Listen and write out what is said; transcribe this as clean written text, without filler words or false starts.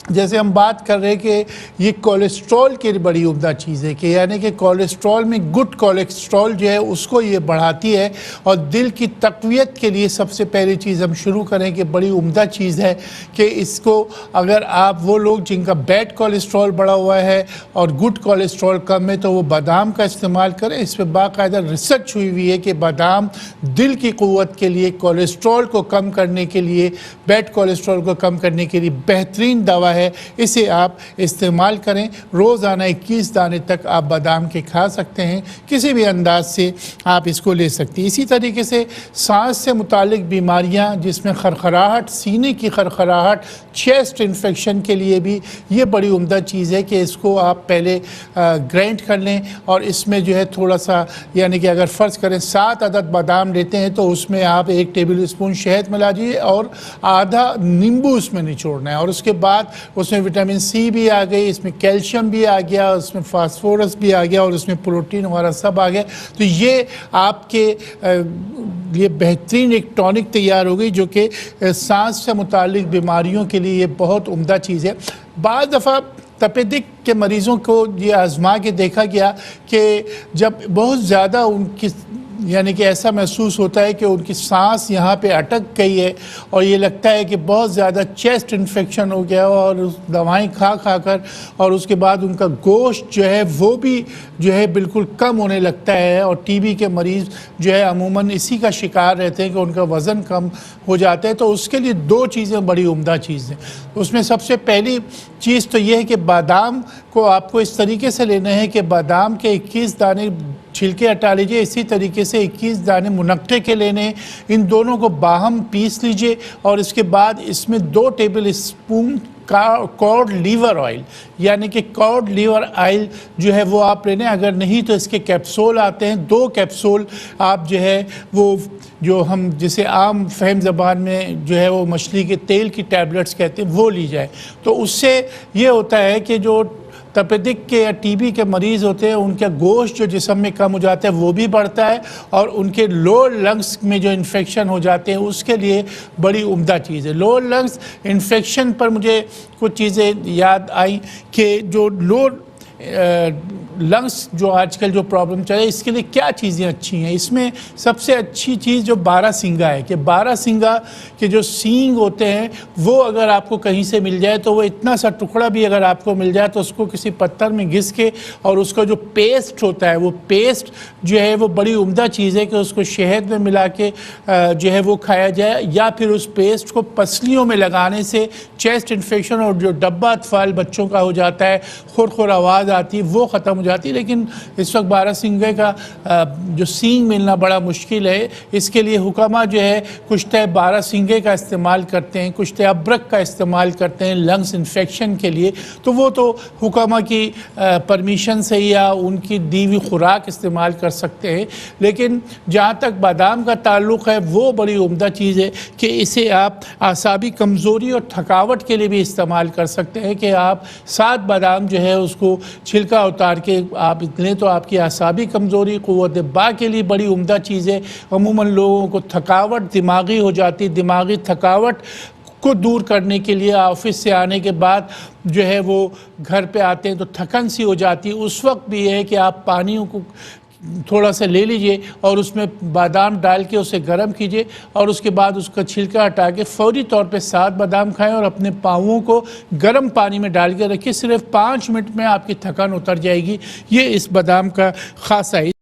جیسے ہم بات کر رہے ہیں کہ یہ کولیسٹرول کی بڑی عمدہ چیز ہے کہ یعنی کہ کولیسٹرول میں گڈ کولیسٹرول جو ہے اس کو یہ بڑھاتی ہے، اور دل کی تقویت کے لیے سب سے پہلی چیز ہم شروع کریں کہ بڑی عمدہ چیز ہے کہ اس کو اگر آپ وہ لوگ جن کا بیڈ کولیسٹرول بڑھا ہوا ہے اور گڈ کولیسٹرول کم ہے تو وہ بادام کا استعمال کریں۔ اس پہ باقاعدہ ریسرچ ہوئی ہوئی ہے کہ بادام دل کی قوت کے لیے، کولیسٹرول کو کم کرنے کے لیے، بیڈ کولیسٹرول کو کم کرنے کے لیے بہترین دوا ہے۔ اسے آپ استعمال کریں، روزانہ 21 دانے تک آپ بادام کے کھا سکتے ہیں، کسی بھی انداز سے آپ اس کو لے سکتے ہیں۔ اسی طریقے سے سانس سے متعلق بیماریاں جس میں خرخراہٹ، سینے کی خرخراہٹ، چیسٹ انفیکشن کے لیے بھی یہ بڑی عمدہ چیز ہے کہ اس کو آپ پہلے گرائنڈ کر لیں، اور اس میں جو ہے تھوڑا سا یعنی کہ اگر فرض کریں 7 عدد بادام لیتے ہیں تو اس میں آپ 1 ٹیبل اسپون شہد ملا دیجیے اور آدھا نیمبو اس میں نچوڑنا ہے، اور اس کے بعد اس میں وٹامن سی بھی آ گئی، اس میں کیلشیم بھی آ گیا، اس میں فاسفورس بھی آ گیا، اور اس میں پروٹین وغیرہ سب آ گیا۔ تو یہ آپ کے یہ بہترین ایک ٹونک تیار ہو گئی جو کہ سانس سے متعلق بیماریوں کے لیے یہ بہت عمدہ چیز ہے۔ بعض دفعہ تپیدک کے مریضوں کو یہ آزما کے دیکھا گیا کہ جب بہت زیادہ ان کی یعنی کہ ایسا محسوس ہوتا ہے کہ ان کی سانس یہاں پہ اٹک گئی ہے، اور یہ لگتا ہے کہ بہت زیادہ چیسٹ انفیکشن ہو گیا، اور دوائیں کھا کر، اور اس کے بعد ان کا گوشت جو ہے وہ بھی جو ہے بالکل کم ہونے لگتا ہے، اور ٹی بی کے مریض جو ہے عموماً اسی کا شکار رہتے ہیں کہ ان کا وزن کم ہو جاتا ہے۔ تو اس کے لیے 2 چیزیں بڑی عمدہ چیز ہیں۔ اس میں سب سے پہلی چیز تو یہ ہے کہ بادام کو آپ کو اس طریقے سے لینا ہے کہ بادام کے 21 دانے چھلکے ہٹا لیجئے، اسی طریقے سے 21 دانے منقے کے لینے ہیں، ان دونوں کو باہم پیس لیجئے، اور اس کے بعد اس میں 2 table spoon cod liver oil یعنی کہ کارڈ لیور آئل جو ہے وہ آپ لینے، اگر نہیں تو اس کے کیپسول آتے ہیں، 2 کیپسول آپ جو ہے وہ جو ہم جسے عام فہم زبان میں جو ہے وہ مچھلی کے تیل کی ٹیبلٹس کہتے ہیں وہ لی جائے۔ تو اس سے یہ ہوتا ہے کہ جو تپیدک کے یا ٹی بی کے مریض ہوتے ہیں ان کا گوشت جو جسم میں کم ہو جاتا ہے وہ بھی بڑھتا ہے، اور ان کے لوور لنگس میں جو انفیکشن ہو جاتے ہیں اس کے لیے بڑی عمدہ چیز ہے۔ لوور لنگس انفیکشن پر مجھے کچھ چیزیں یاد آئیں کہ جو لوور لنگس جو آج کل جو پرابلم چل رہا ہے اس کے لیے کیا چیزیں اچھی ہیں۔ اس میں سب سے اچھی چیز جو بارہ سنگا ہے کہ بارہ سنگا کے جو سینگ ہوتے ہیں وہ اگر آپ کو کہیں سے مل جائے تو وہ اتنا سا ٹکڑا بھی اگر آپ کو مل جائے تو اس کو کسی پتھر میں گھس کے اور اس کا جو پیسٹ ہوتا ہے وہ پیسٹ جو ہے وہ بڑی عمدہ چیز ہے کہ اس کو شہد میں ملا کے جو ہے وہ کھایا جائے، یا پھر اس پیسٹ کو پسلیوں میں لگانے سے چیسٹ انفیکشن اور جو ڈبہ اطفال بچوں کا ہو جاتا ہے، خور آواز آتی ہے، وہ ختم ہو جاتی ہے۔ لیکن اس وقت بارہ سنگے کا جو سینگ ملنا بڑا مشکل ہے، اس کے لیے حکامہ جو ہے کشتہ بارہ سنگے کا استعمال کرتے ہیں، کشتہ ابرک کا استعمال کرتے ہیں لنگس انفیکشن کے لیے، تو وہ تو حکامہ کی پرمیشن سے یا ان کی دی ہوئی خوراک استعمال کر سکتے ہیں۔ لیکن جہاں تک بادام کا تعلق ہے وہ بڑی عمدہ چیز ہے کہ اسے آپ اعصابی کمزوری اور تھکاوٹ کے لیے بھی استعمال کر سکتے ہیں کہ آپ 7 بادام جو ہے اس کو چھلکا اتار کے آپ اتنے تو آپ کی اعصابی کمزوری قوت با کے لیے بڑی عمدہ چیز ہے۔ عموماً لوگوں کو تھکاوٹ دماغی ہو جاتی، دماغی تھکاوٹ کو دور کرنے کے لیے آفس سے آنے کے بعد جو ہے وہ گھر پہ آتے ہیں تو تھکن سی ہو جاتی، اس وقت بھی یہ ہے کہ آپ پانیوں کو تھوڑا سا لے لیجئے اور اس میں بادام ڈال کے اسے گرم کیجئے اور اس کے بعد اس کا چھلکا ہٹا کے فوری طور پہ 7 بادام کھائیں اور اپنے پاؤں کو گرم پانی میں ڈال کے رکھیے، صرف 5 منٹ میں آپ کی تھکن اتر جائے گی۔ یہ اس بادام کا خاصہ ہے۔